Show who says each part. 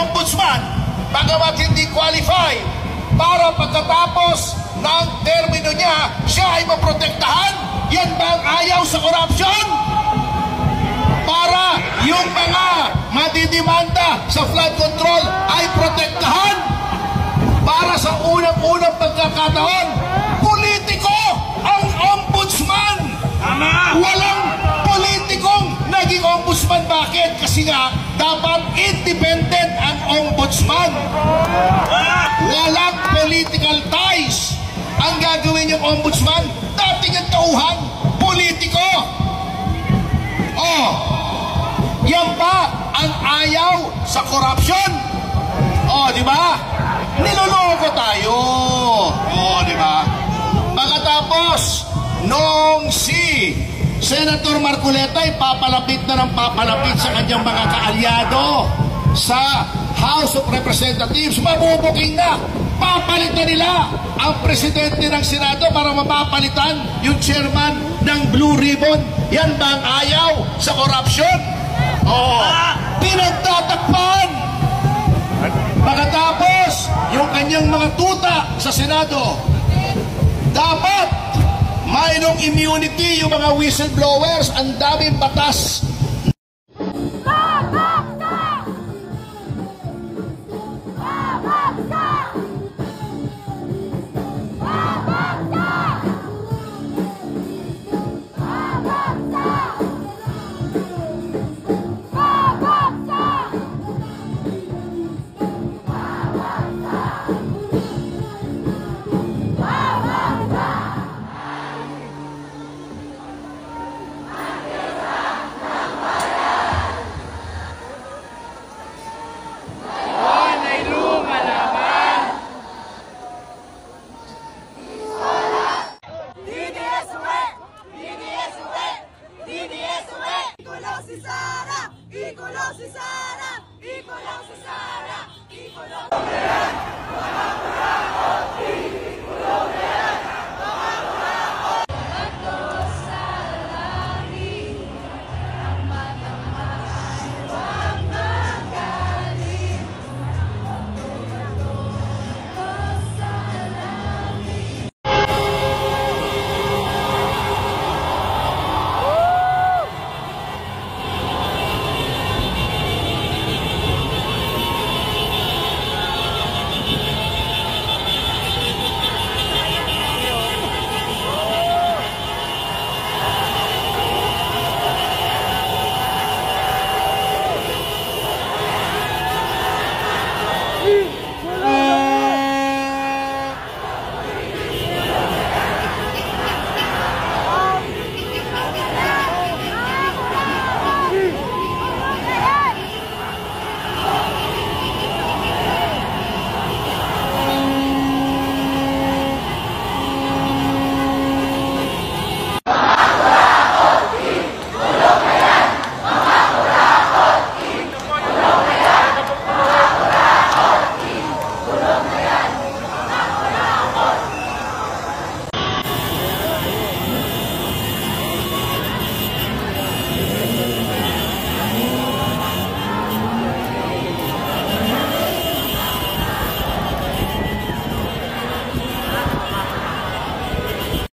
Speaker 1: ombudsman, bagamat hindi qualify, para pagkatapos ng termino niya, siya ay maprotektahan? Yan ba ang ayaw sa korupsyon? Para yung mga madidimanda sa flood control ay protektahan? Para sa unang-unang pagkakataon, politiko ang ombudsman. Walang politikong naging ombudsman. Bakit? Kasi nga, dapat independent ang ombudsman. Walang political ties. Ang gagawin yung ombudsman, dating ang tauhan, politiko. Yan ba ang ayaw sa korupsyon? Di ba? Niloloko tayo. Di ba? Pagkatapos, nung si Senator Marcoleta ay papalapit na ng papalapit sa kanyang mga kaalyado sa House of Representatives, mabubuking na. Papalitan nila ang presidente ng Senado para mapapalitan yung chairman ng Blue Ribbon. Yan ba ang ayaw sa korupsyon? Pinagtatakpan. Pagkatapos, yung kanyang mga tuta sa Senado, dapat mayroong immunity yung mga whistleblowers. Ang daming batas.
Speaker 2: Ikulong si Sara!